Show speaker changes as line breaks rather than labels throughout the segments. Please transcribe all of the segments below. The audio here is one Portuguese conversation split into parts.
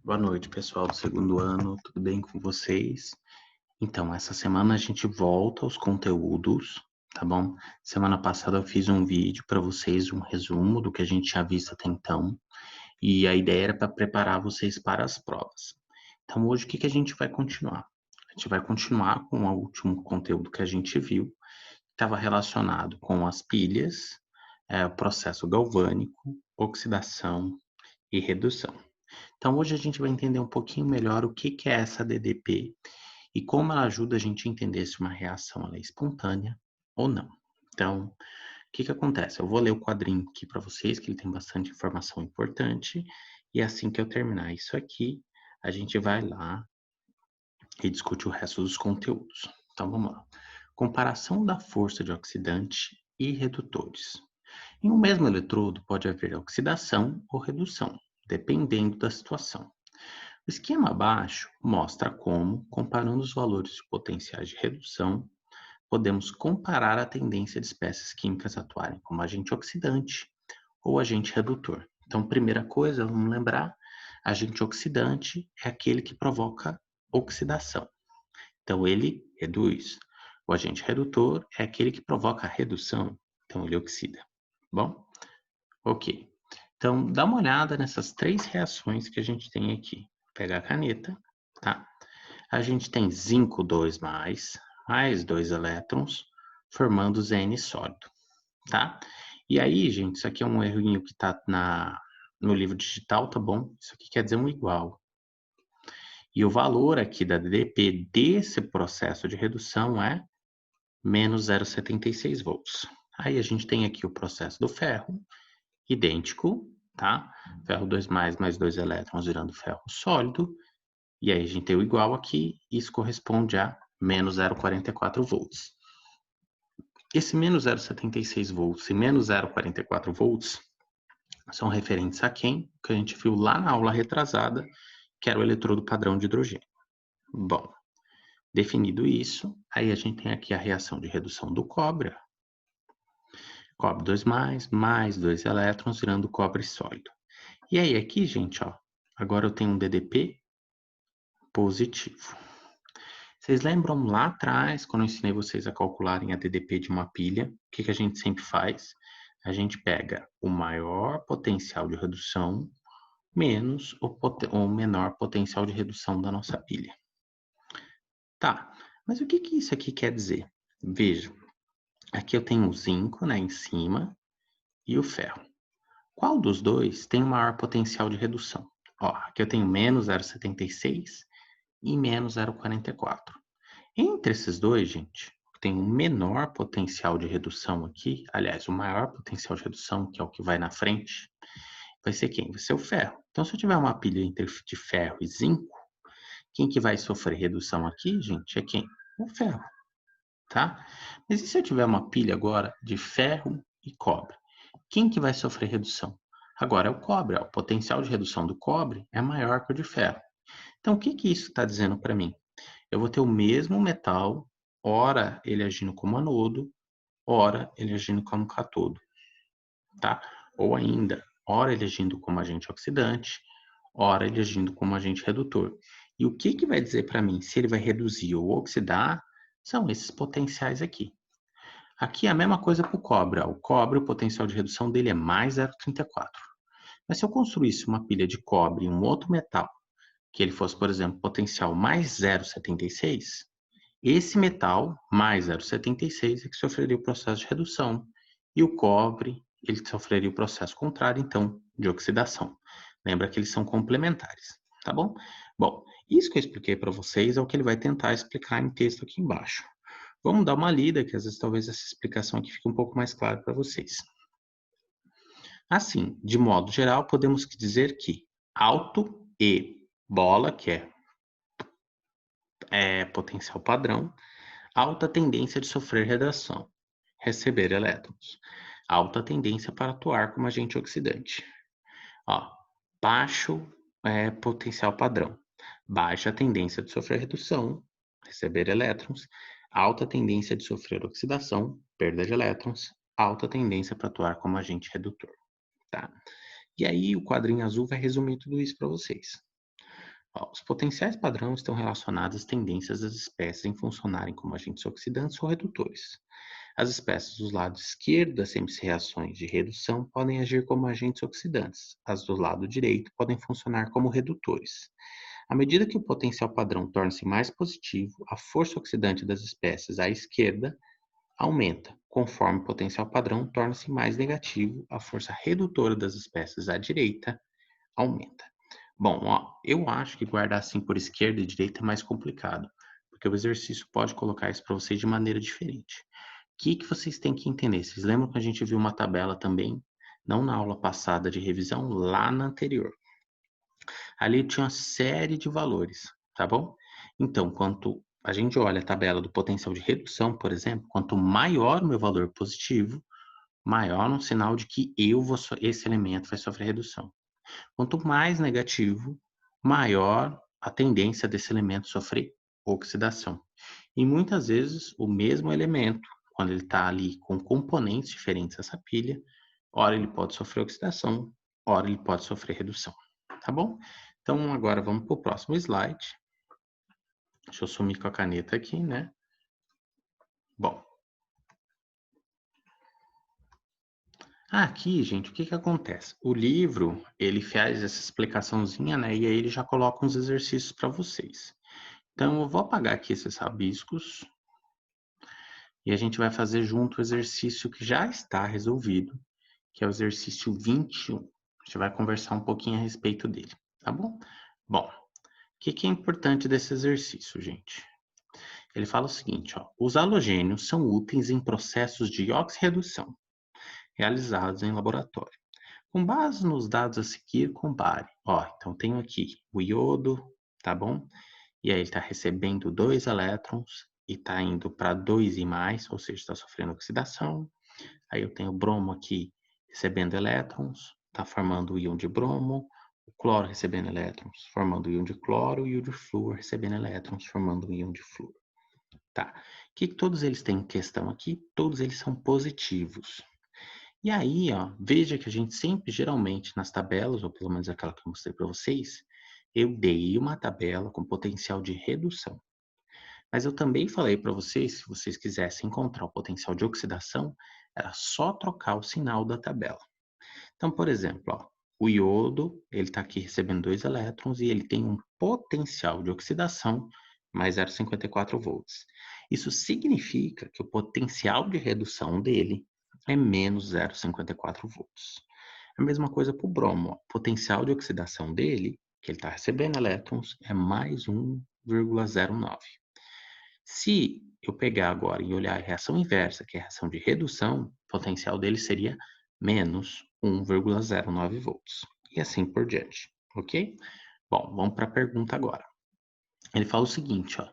Boa noite, pessoal do segundo ano, tudo bem com vocês? Então, essa semana a gente volta aos conteúdos, tá bom? Semana passada eu fiz um vídeo para vocês, um resumo do que a gente tinha visto até então, e a ideia era para preparar vocês para as provas. Então, hoje o que a gente vai continuar? A gente vai continuar com o último conteúdo que a gente viu, que estava relacionado com as pilhas, o processo galvânico, oxidação e redução. Então, hoje a gente vai entender um pouquinho melhor o que é essa DDP e como ela ajuda a gente a entender se uma reação ela é espontânea ou não. Então, o que acontece? Eu vou ler o quadrinho aqui para vocês, que ele tem bastante informação importante, e assim que eu terminar isso aqui, a gente vai lá e discute o resto dos conteúdos. Então, vamos lá. Comparação da força de oxidante e redutores. Em um mesmo eletrodo pode haver oxidação ou redução, dependendo da situação. O esquema abaixo mostra como, comparando os valores de potenciais de redução, podemos comparar a tendência de espécies químicas atuarem como agente oxidante ou agente redutor. Então, primeira coisa, vamos lembrar, agente oxidante é aquele que provoca oxidação. Então, ele reduz. O agente redutor é aquele que provoca a redução. Então, ele oxida. Bom? Ok. Então, dá uma olhada nessas três reações que a gente tem aqui. Vou pegar a caneta, tá? A gente tem zinco 2+, mais 2 elétrons, formando Zn sólido, tá? E aí, gente, isso aqui é um errinho que tá no livro digital, tá bom? Isso aqui quer dizer um igual. E o valor aqui da DDP desse processo de redução é menos 0,76 volts. Aí a gente tem aqui o processo do ferro, idêntico, tá? Ferro 2+, mais 2 elétrons virando ferro sólido. E aí a gente tem o igual aqui, isso corresponde a menos 0,44 volts. Esse menos 0,76 volts e menos 0,44 volts são referentes a quem? Que a gente viu lá na aula retrasada, que era o eletrodo padrão de hidrogênio. Bom, definido isso, aí a gente tem aqui a reação de redução do cobre. Cobre 2+, mais 2 elétrons virando cobre sólido. E aí aqui, gente, ó, agora eu tenho um DDP positivo. Vocês lembram lá atrás, quando eu ensinei vocês a calcularem a DDP de uma pilha, o que a gente sempre faz? A gente pega o maior potencial de redução menos o menor potencial de redução da nossa pilha. Tá, mas o que isso aqui quer dizer? Veja, aqui eu tenho o zinco, né, em cima e o ferro. Qual dos dois tem o maior potencial de redução? Ó, aqui eu tenho menos 0,76 e menos 0,44. Entre esses dois, gente, tem um menor potencial de redução aqui, aliás, o maior potencial de redução, que é o que vai na frente, vai ser quem? Vai ser o ferro. Então, se eu tiver uma pilha de ferro e zinco, quem que vai sofrer redução aqui, gente, é quem? O ferro, tá? Mas e se eu tiver uma pilha agora de ferro e cobre? Quem que vai sofrer redução? Agora é o cobre, ó. O potencial de redução do cobre é maior que o de ferro. Então, o que isso está dizendo para mim? Eu vou ter o mesmo metal, ora ele agindo como anodo, ora ele agindo como cátodo, tá? Ou ainda, ora ele agindo como agente oxidante, ora ele agindo como agente redutor. E o que vai dizer para mim se ele vai reduzir ou oxidar são esses potenciais aqui. Aqui é a mesma coisa para o cobre. Ó. O cobre, o potencial de redução dele é mais 0,34. Mas se eu construísse uma pilha de cobre e um outro metal, que ele fosse, por exemplo, potencial mais 0,76, esse metal, mais 0,76, é que sofreria o processo de redução. E o cobre, ele sofreria o processo contrário, então, de oxidação. Lembra que eles são complementares, tá bom? Bom, isso que eu expliquei para vocês é o que ele vai tentar explicar em texto aqui embaixo. Vamos dar uma lida, que às vezes talvez essa explicação aqui fique um pouco mais clara para vocês. Assim, de modo geral, podemos dizer que alto E bola, que é potencial padrão, alta tendência de sofrer redação, receber elétrons, alta tendência para atuar como agente oxidante. Ó, baixo potencial padrão, baixa tendência de sofrer redução, receber elétrons, alta tendência de sofrer oxidação, perda de elétrons, alta tendência para atuar como agente redutor, tá? E aí o quadrinho azul vai resumir tudo isso para vocês. Ó, os potenciais padrão estão relacionados às tendências das espécies em funcionarem como agentes oxidantes ou redutores. As espécies do lado esquerdo das simples reações de redução podem agir como agentes oxidantes. As do lado direito podem funcionar como redutores. À medida que o potencial padrão torna-se mais positivo, a força oxidante das espécies à esquerda aumenta. Conforme o potencial padrão torna-se mais negativo, a força redutora das espécies à direita aumenta. Bom, ó, eu acho que guardar assim por esquerda e direita é mais complicado, porque o exercício pode colocar isso para vocês de maneira diferente. O que vocês têm que entender? Vocês lembram que a gente viu uma tabela também, não na aula passada de revisão, lá na anterior. Ali tinha uma série de valores, tá bom? Então, quanto a gente olha a tabela do potencial de redução, por exemplo, quanto maior o meu valor positivo, maior um sinal de que esse elemento vai sofrer redução. Quanto mais negativo, maior a tendência desse elemento sofrer oxidação. E muitas vezes o mesmo elemento, quando ele está ali com componentes diferentes dessa pilha, ora ele pode sofrer oxidação, ora ele pode sofrer redução. Tá bom? Então agora vamos para o próximo slide. Deixa eu sumir com a caneta aqui, né? Bom. Aqui, gente, o que acontece? O livro, ele faz essa explicaçãozinha, né? E aí ele já coloca uns exercícios para vocês. Então, eu vou apagar aqui esses rabiscos e a gente vai fazer junto o exercício que já está resolvido, que é o exercício 21. A gente vai conversar um pouquinho a respeito dele, tá bom? Bom, o que é importante desse exercício, gente? Ele fala o seguinte, ó, os halogênios são úteis em processos de oxirredução realizados em laboratório. Com base nos dados a seguir, compare. Ó, então tenho aqui o iodo, tá bom? E aí ele está recebendo 2 elétrons e está indo para 2 e mais, ou seja, está sofrendo oxidação. Aí eu tenho o bromo aqui recebendo elétrons, está formando o íon de bromo, o cloro recebendo elétrons, formando o íon de cloro, e o de flúor recebendo elétrons, formando o íon de flúor. Tá. O que todos eles têm em questão aqui? Todos eles são positivos. E aí, ó, veja que a gente sempre, geralmente, nas tabelas, ou pelo menos aquela que eu mostrei para vocês, eu dei uma tabela com potencial de redução. Mas eu também falei para vocês, se vocês quisessem encontrar o potencial de oxidação, era só trocar o sinal da tabela. Então, por exemplo, ó, o iodo, ele está aqui recebendo 2 elétrons e ele tem um potencial de oxidação mais 0,54 volts. Isso significa que o potencial de redução dele é menos 0,54 volts. A mesma coisa para o bromo. O potencial de oxidação dele, que ele está recebendo elétrons, é mais 1,09. Se eu pegar agora e olhar a reação inversa, que é a reação de redução, o potencial dele seria menos 1,09 volts. E assim por diante, ok? Bom, vamos para a pergunta agora. Ele fala o seguinte, ó.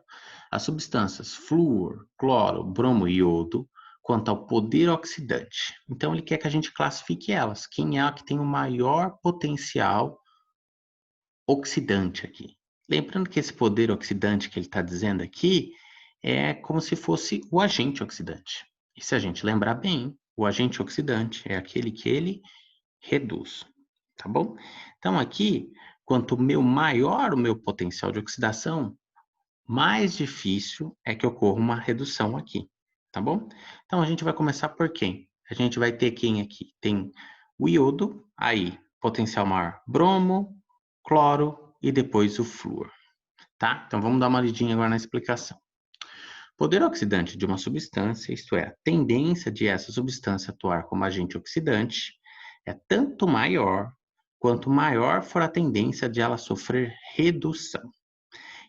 As substâncias flúor, cloro, bromo e iodo, quanto ao poder oxidante. Então, ele quer que a gente classifique elas. Quem é a que tem o maior potencial oxidante aqui? Lembrando que esse poder oxidante que ele está dizendo aqui é como se fosse o agente oxidante. E se a gente lembrar bem, o agente oxidante é aquele que ele reduz, tá bom? Então aqui, quanto maior o meu potencial de oxidação, mais difícil é que ocorra uma redução aqui, tá bom? Então a gente vai começar por quem? A gente vai ter quem aqui? Tem o iodo, aí potencial maior, bromo, cloro e depois o flúor, tá? Então vamos dar uma lidinha agora na explicação. Poder oxidante de uma substância, isto é, a tendência de essa substância atuar como agente oxidante, é tanto maior quanto maior for a tendência de ela sofrer redução.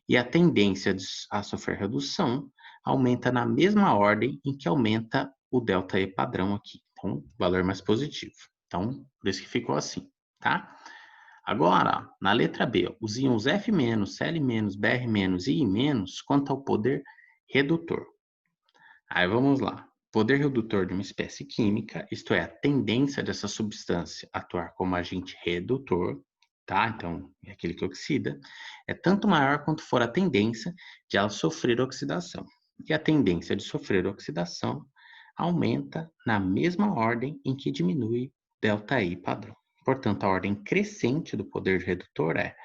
E a tendência a sofrer redução aumenta na mesma ordem em que aumenta o ΔE padrão aqui. Então, valor mais positivo. Então, por isso que ficou assim, tá? Agora, na letra B, os íons F-, Cl-, Br- e I-, quanto ao poder redutor. Aí vamos lá. Poder redutor de uma espécie química, isto é, a tendência dessa substância atuar como agente redutor, tá? Então, é aquele que oxida, é tanto maior quanto for a tendência de ela sofrer oxidação. E a tendência de sofrer oxidação aumenta na mesma ordem em que diminui ΔI padrão. Portanto, a ordem crescente do poder redutor é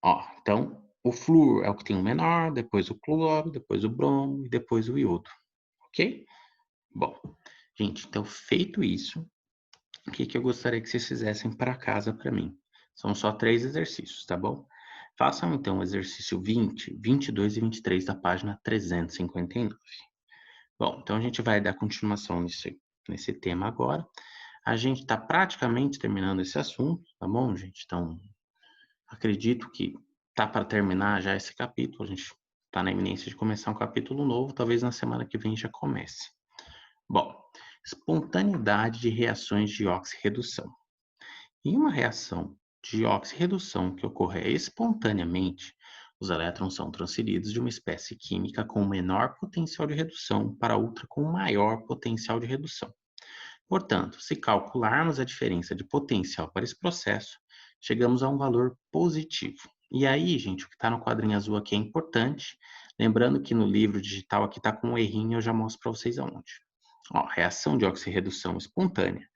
Ó, então, o flúor é o que tem o menor, depois o cloro, depois o bromo e depois o iodo, ok? Bom, gente, então feito isso, o que eu gostaria que vocês fizessem para casa para mim? São só 3 exercícios, tá bom? Façam então o exercício 20, 22 e 23 da página 359. Bom, então a gente vai dar continuação nesse tema agora. A gente está praticamente terminando esse assunto, tá bom, gente? Então, acredito que tá para terminar já esse capítulo. A gente está na iminência de começar um capítulo novo. Talvez na semana que vem já comece. Bom, espontaneidade de reações de oxirredução. Em uma reação de oxirredução que ocorre espontaneamente, os elétrons são transferidos de uma espécie química com menor potencial de redução para outra com maior potencial de redução. Portanto, se calcularmos a diferença de potencial para esse processo, chegamos a um valor positivo. E aí, gente, o que está no quadrinho azul aqui é importante. Lembrando que no livro digital aqui está com um errinho, eu já mostro para vocês aonde. Ó, reação de oxirredução espontânea.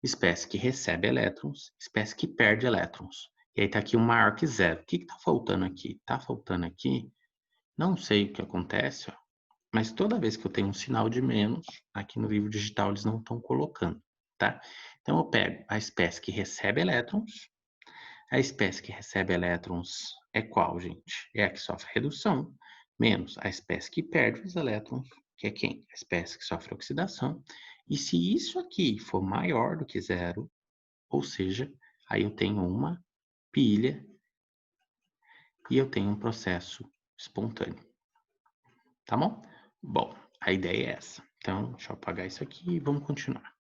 Espécie que recebe elétrons, espécie que perde elétrons. E aí está aqui um maior que zero. O que está faltando aqui? Está faltando aqui, não sei o que acontece, ó, mas toda vez que eu tenho um sinal de menos, aqui no livro digital eles não estão colocando, tá? Então eu pego a espécie que recebe elétrons. A espécie que recebe elétrons é qual, gente? É a que sofre redução, menos a espécie que perde os elétrons, que é quem? A espécie que sofre oxidação. E se isso aqui for maior do que zero, ou seja, aí eu tenho uma pilha e eu tenho um processo espontâneo, tá bom? Bom, a ideia é essa. Então, deixa eu apagar isso aqui e vamos continuar.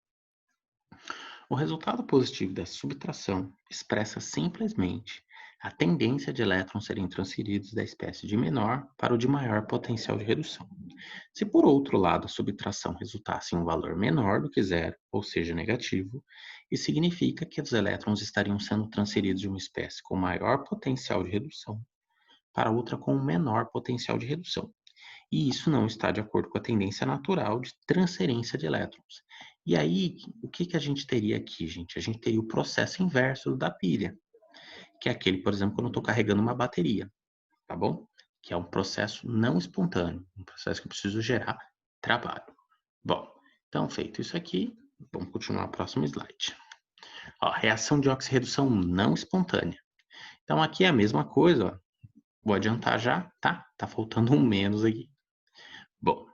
O resultado positivo da subtração expressa simplesmente a tendência de elétrons serem transferidos da espécie de menor para o de maior potencial de redução. Se, por outro lado, a subtração resultasse em um valor menor do que zero, ou seja, negativo, isso significa que os elétrons estariam sendo transferidos de uma espécie com maior potencial de redução para outra com menor potencial de redução. E isso não está de acordo com a tendência natural de transferência de elétrons. E aí, o que a gente teria aqui, gente? A gente teria o processo inverso da pilha, que é aquele, por exemplo, quando eu estou carregando uma bateria, tá bom? Que é um processo não espontâneo, um processo que eu preciso gerar trabalho. Bom, então, feito isso aqui, vamos continuar o próximo slide. Ó, reação de oxirredução não espontânea. Então, aqui é a mesma coisa, ó. Vou adiantar já, tá? Tá faltando um menos aqui. Bom,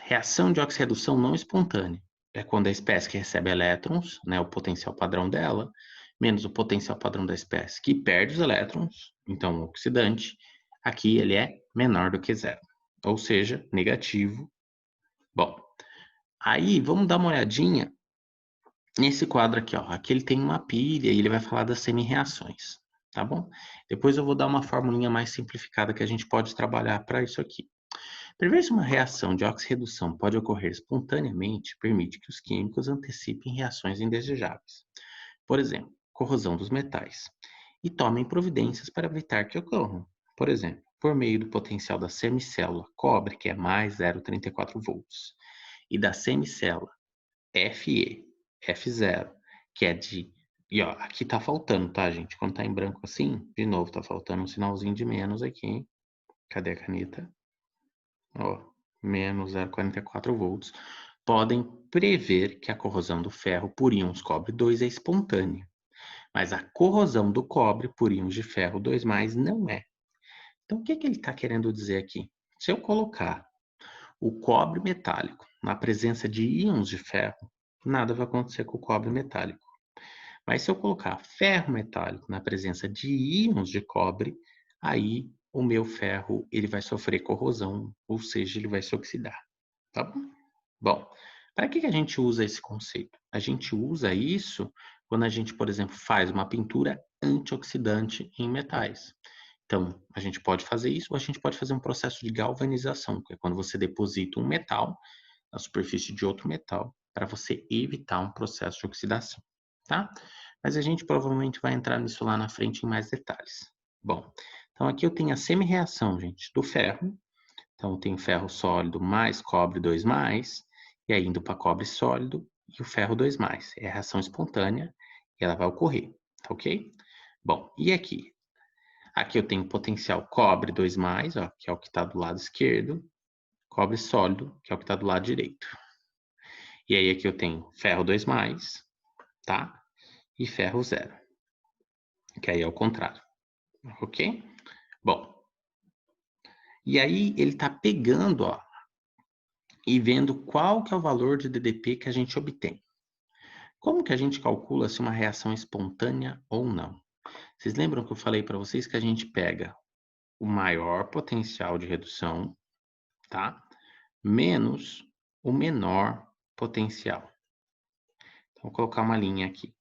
reação de oxirredução não espontânea é quando a espécie que recebe elétrons, né, o potencial padrão dela, menos o potencial padrão da espécie que perde os elétrons, então o oxidante, aqui ele é menor do que zero, ou seja, negativo. Bom, aí vamos dar uma olhadinha nesse quadro aqui, ó. Aqui ele tem uma pilha e ele vai falar das semi-reações, tá bom? Depois eu vou dar uma formulinha mais simplificada que a gente pode trabalhar para isso aqui. Prever se uma reação de oxirredução pode ocorrer espontaneamente permite que os químicos antecipem reações indesejáveis, por exemplo, corrosão dos metais, e tomem providências para evitar que ocorram, por exemplo, por meio do potencial da semicélula cobre, que é mais 0,34 volts, e da semicélula Fe, F0, que é de... E ó, aqui tá faltando, tá, gente? Quando tá em branco assim, de novo, tá faltando um sinalzinho de menos aqui, hein? Cadê a caneta? Ó, menos 0,44 volts, podem prever que a corrosão do ferro por íons cobre 2 é espontânea, mas a corrosão do cobre por íons de ferro 2+ não é. Então, o que ele está querendo dizer aqui? Se eu colocar o cobre metálico na presença de íons de ferro, nada vai acontecer com o cobre metálico. Mas se eu colocar ferro metálico na presença de íons de cobre, aí o meu ferro ele vai sofrer corrosão, ou seja, ele vai se oxidar, tá bom? Bom, para que a gente usa esse conceito? A gente usa isso quando a gente, por exemplo, faz uma pintura antioxidante em metais. Então, a gente pode fazer isso, ou a gente pode fazer um processo de galvanização, que é quando você deposita um metal na superfície de outro metal para você evitar um processo de oxidação, tá? Mas a gente provavelmente vai entrar nisso lá na frente em mais detalhes. Bom, então aqui eu tenho a semi-reação, gente, do ferro. Então, eu tenho ferro sólido mais cobre 2+, e aí indo para cobre sólido e o ferro 2+. É a reação espontânea e ela vai ocorrer, tá ok? Bom, e aqui? Aqui eu tenho potencial cobre 2+, ó, que é o que está do lado esquerdo, cobre sólido, que é o que está do lado direito. E aí aqui eu tenho ferro 2+, tá? E ferro 0, que aí é o contrário, ok? Bom, e aí ele está pegando, ó, e vendo qual que é o valor de DDP que a gente obtém. Como que a gente calcula se uma reação é espontânea ou não? Vocês lembram que eu falei para vocês que a gente pega o maior potencial de redução, tá? Menos o menor potencial. Então, vou colocar uma linha aqui.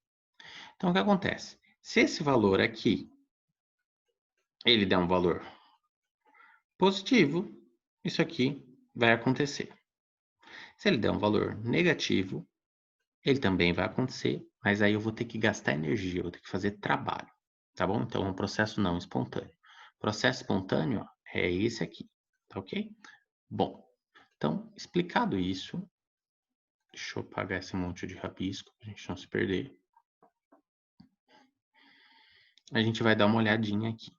Então, o que acontece? Se esse valor aqui, ele der um valor positivo, isso aqui vai acontecer. Se ele der um valor negativo, ele também vai acontecer, mas aí eu vou ter que gastar energia, eu vou ter que fazer trabalho, tá bom? Então, é um processo não espontâneo. Processo espontâneo, ó, é esse aqui, tá ok? Bom, então, explicado isso, deixa eu apagar esse monte de rabisco para a gente não se perder. A gente vai dar uma olhadinha aqui.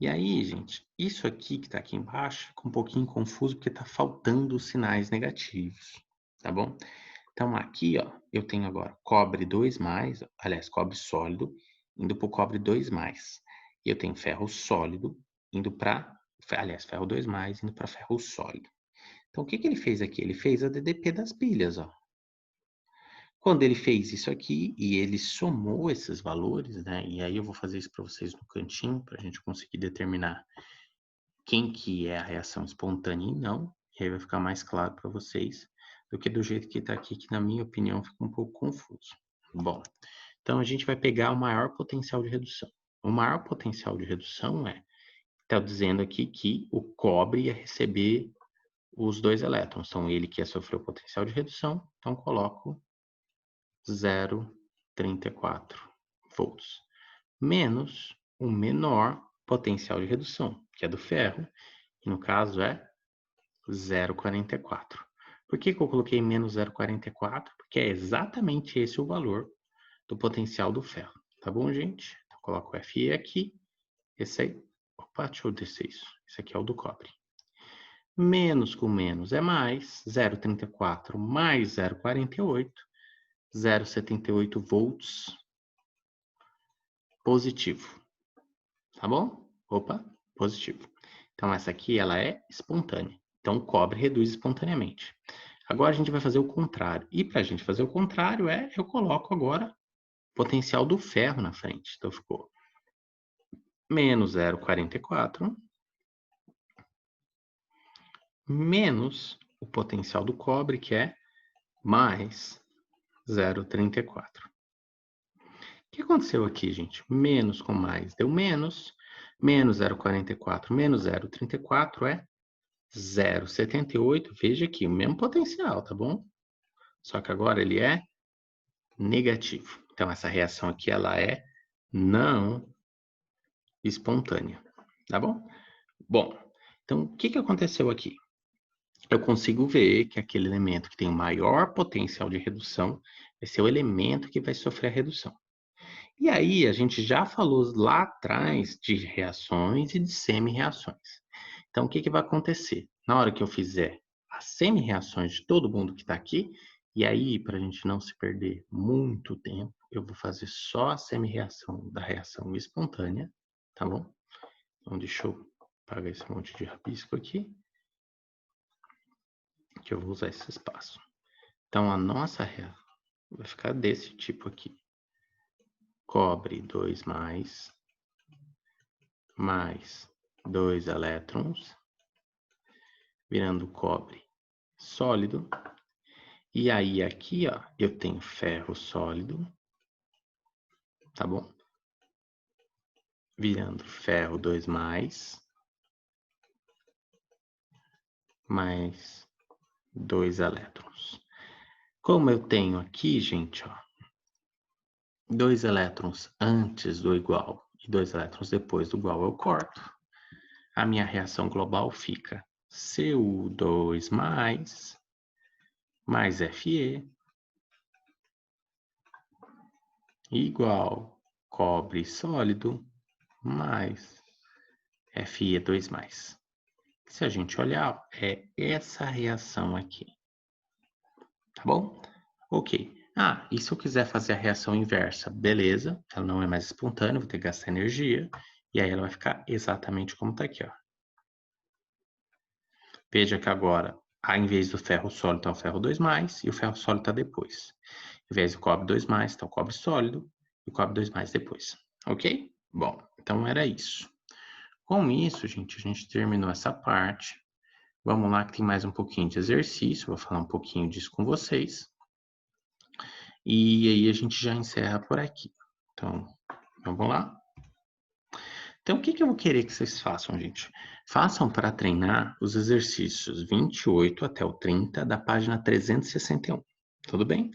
E aí, gente, isso aqui que está aqui embaixo fica um pouquinho confuso porque está faltando os sinais negativos, tá bom? Então, aqui, ó, eu tenho agora cobre 2+, aliás, cobre sólido, indo para o cobre 2+. E eu tenho ferro sólido indo para, aliás, ferro 2+, indo para ferro sólido. Então, o que que ele fez aqui? Ele fez a DDP das pilhas, ó. Quando ele fez isso aqui e ele somou esses valores, né? E aí eu vou fazer isso para vocês no cantinho, para a gente conseguir determinar quem que é a reação espontânea e não. E aí vai ficar mais claro para vocês do que do jeito que está aqui, que na minha opinião fica um pouco confuso. Bom, então a gente vai pegar o maior potencial de redução. O maior potencial de redução está dizendo aqui que o cobre ia receber os 2 elétrons. Então ele que ia sofrer o potencial de redução, então coloco 0,34 volts, menos o menor potencial de redução, que é do ferro, que no caso é 0,44. Por que que eu coloquei menos 0,44? Porque é exatamente esse o valor do potencial do ferro, tá bom, gente? Então, coloco o Fe aqui, esse aí, opa, deixa eu descer isso, esse aqui é o do cobre. Menos com menos é mais, 0,34 mais 0,48, 0,78 volts positivo, tá bom? Opa, positivo. Então, essa aqui, ela é espontânea. Então, o cobre reduz espontaneamente. Agora, a gente vai fazer o contrário. E para a gente fazer o contrário, eu coloco agora o potencial do ferro na frente. Então, ficou menos 0,44 menos o potencial do cobre, que é mais 0,34. O que aconteceu aqui, gente? Menos com mais deu menos. Menos 0,44 menos 0,34 é 0,78. Veja aqui, o mesmo potencial, tá bom? Só que agora ele é negativo. Então, essa reação aqui, ela é não espontânea, tá bom? Bom, então, o que que aconteceu aqui? Eu consigo ver que aquele elemento que tem o maior potencial de redução vai ser o elemento que vai sofrer a redução. E aí, a gente já falou lá atrás de reações e de semi-reações. Então, o que que vai acontecer? Na hora que eu fizer as semi-reações de todo mundo que está aqui, e aí, para a gente não se perder muito tempo, eu vou fazer só a semi-reação da reação espontânea, tá bom? Então, deixa eu apagar esse monte de rabisco aqui, que eu vou usar esse espaço. Então, a nossa reação vai ficar desse tipo aqui. Cobre 2+, mais 2 elétrons, virando cobre sólido. E aí aqui, ó, eu tenho ferro sólido, tá bom? Virando ferro 2+, mais 2 elétrons. Como eu tenho aqui, gente, ó, 2 elétrons antes do igual e 2 elétrons depois do igual, eu corto. A minha reação global fica Cu2+, mais Fe, igual cobre sólido, mais Fe2+. Se a gente olhar, é essa reação aqui, tá bom? Ok. Ah, e se eu quiser fazer a reação inversa? Beleza, ela não é mais espontânea, vou ter que gastar energia, e aí ela vai ficar exatamente como tá aqui, ó. Veja que agora, em vez do ferro sólido, tá o ferro 2+, e o ferro sólido tá depois. Em vez do cobre 2+, tá o cobre sólido, e o cobre 2+ depois. Ok? Bom, então era isso. Com isso, gente, a gente terminou essa parte. Vamos lá que tem mais um pouquinho de exercício, vou falar um pouquinho disso com vocês. E aí a gente já encerra por aqui. Então, vamos lá? Então, o que que eu vou querer que vocês façam, gente? Façam para treinar os exercícios 28 até o 30 da página 361, tudo bem?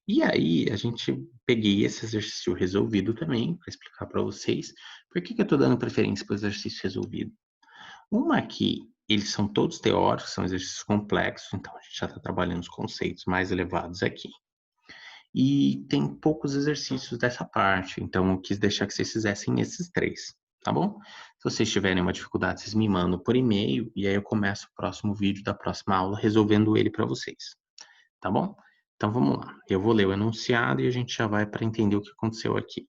E aí, peguei esse exercício resolvido também, para explicar para vocês por que que eu estou dando preferência para o exercício resolvido. Uma aqui, eles são todos teóricos, são exercícios complexos, então a gente já está trabalhando os conceitos mais elevados aqui. E tem poucos exercícios dessa parte, então eu quis deixar que vocês fizessem esses 3, tá bom? Se vocês tiverem uma dificuldade, vocês me mandam por e-mail e aí eu começo o próximo vídeo da próxima aula resolvendo ele para vocês, tá bom? Então vamos lá, eu vou ler o enunciado e a gente já vai para entender o que aconteceu aqui.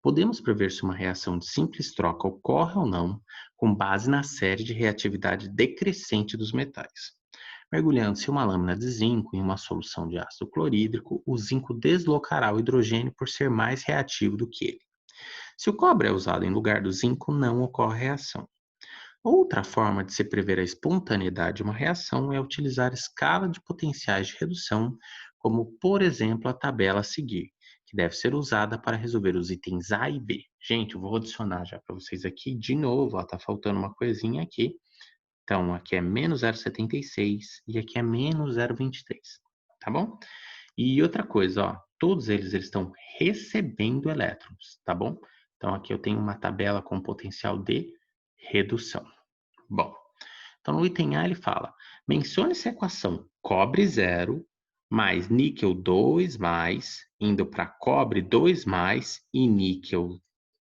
Podemos prever se uma reação de simples troca ocorre ou não com base na série de reatividade decrescente dos metais. Mergulhando-se uma lâmina de zinco em uma solução de ácido clorídrico, o zinco deslocará o hidrogênio por ser mais reativo do que ele. Se o cobre é usado em lugar do zinco, não ocorre reação. Outra forma de se prever a espontaneidade de uma reação é utilizar escala de potenciais de redução, como, por exemplo, a tabela a seguir, que deve ser usada para resolver os itens A e B. Gente, eu vou adicionar já para vocês aqui de novo, está faltando uma coisinha aqui. Então, aqui é menos 0,76 e aqui é menos 0,23, tá bom? E outra coisa, ó, todos eles estão recebendo elétrons, tá bom? Então, aqui eu tenho uma tabela com potencial de redução. Bom, então no item A ele fala, mencione essa equação cobre 0 mais níquel 2 mais, indo para cobre 2 mais e níquel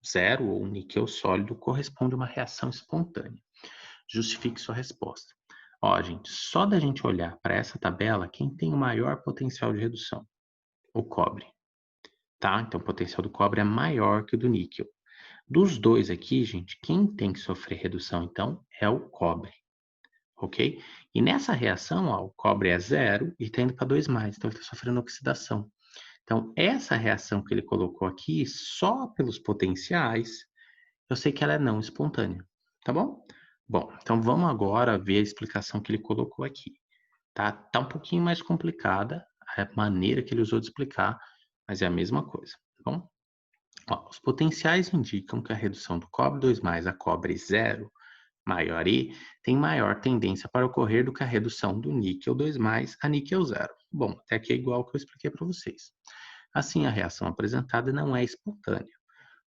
0 ou níquel sólido corresponde a uma reação espontânea. Justifique sua resposta. Ó, gente, só da gente olhar para essa tabela, quem tem o maior potencial de redução? O cobre, tá? Então, o potencial do cobre é maior que o do níquel. Dos dois aqui, gente, quem tem que sofrer redução, então, é o cobre, ok? E nessa reação, ó, o cobre é 0 e está indo para 2+, então ele está sofrendo oxidação. Então, essa reação que ele colocou aqui, só pelos potenciais, eu sei que ela é não espontânea, tá bom? Bom, então vamos agora ver a explicação que ele colocou aqui, tá? Tá um pouquinho mais complicada a maneira que ele usou de explicar, mas é a mesma coisa, tá bom? Ó, os potenciais indicam que a redução do cobre 2+ a cobre 0 maior I tem maior tendência para ocorrer do que a redução do níquel 2+ a níquel 0. Bom, até aqui é igual ao que eu expliquei para vocês. Assim, a reação apresentada não é espontânea.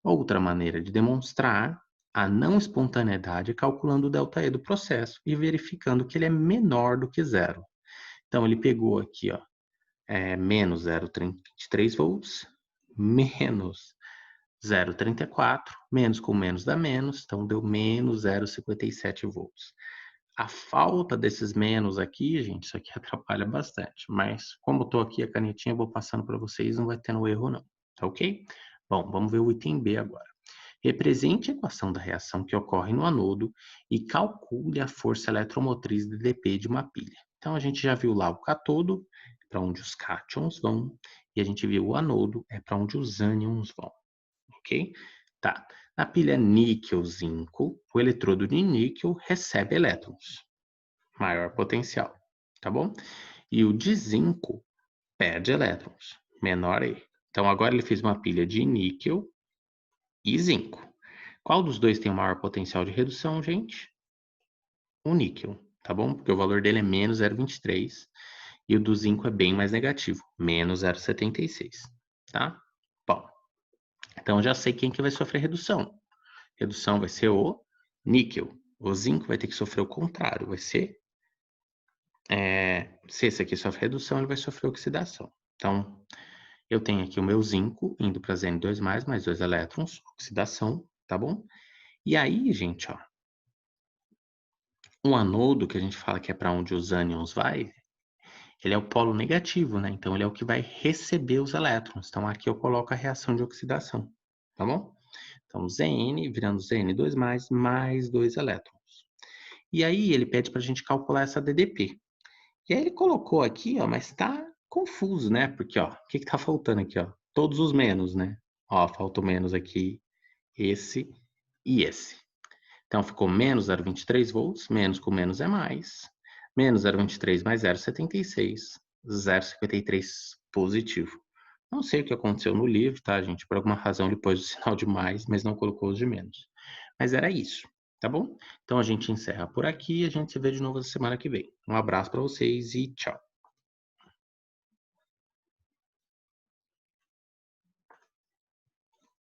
Outra maneira de demonstrar a não espontaneidade é calculando o ΔE do processo e verificando que ele é menor do que 0. Então, ele pegou aqui, ó, menos 0,23 volts, menos 0,34, menos com menos dá menos, então deu menos 0,57 volts. A falta desses menos aqui, gente, isso aqui atrapalha bastante, mas como eu estou aqui a canetinha, eu vou passando para vocês, não vai tendo erro não, tá ok? Bom, vamos ver o item B agora. Represente a equação da reação que ocorre no anodo e calcule a força eletromotriz de dp de uma pilha. Então, a gente já viu lá o cátodo, para onde os cátions vão, e a gente viu o anodo, é para onde os ânions vão, ok? Tá. Na pilha níquel-zinco, o eletrodo de níquel recebe elétrons, maior potencial, tá bom? E o de zinco perde elétrons, menor E. Então, agora ele fez uma pilha de níquel e zinco. Qual dos dois tem o maior potencial de redução, gente? O níquel, tá bom? Porque o valor dele é menos 0,23 e o do zinco é bem mais negativo, menos 0,76, tá? Bom, então já sei quem que vai sofrer redução. Redução vai ser o níquel. O zinco vai ter que sofrer o contrário, vai ser... se esse aqui sofre redução, ele vai sofrer oxidação. Então, eu tenho aqui o meu zinco indo para Zn2+, mais 2 elétrons, oxidação, tá bom? E aí, gente, ó, O anodo, que a gente fala que é para onde os ânions vai, ele é o polo negativo, né? Então ele é o que vai receber os elétrons. Então aqui eu coloco a reação de oxidação, tá bom? Então Zn virando Zn2+, mais 2 elétrons. E aí ele pede para a gente calcular essa DDP. E aí ele colocou aqui, ó, mas tá confuso, né? Porque, ó, o que que tá faltando aqui, ó? Todos os menos, né? Ó, falta o menos aqui, esse e esse. Então ficou menos 0,23 volts, menos com menos é mais, menos 0,23 mais 0,76, 0,53 positivo. Não sei o que aconteceu no livro, tá, gente? Por alguma razão ele pôs o sinal de mais, mas não colocou os de menos. Mas era isso, tá bom? Então a gente encerra por aqui e a gente se vê de novo na semana que vem. Um abraço para vocês e tchau.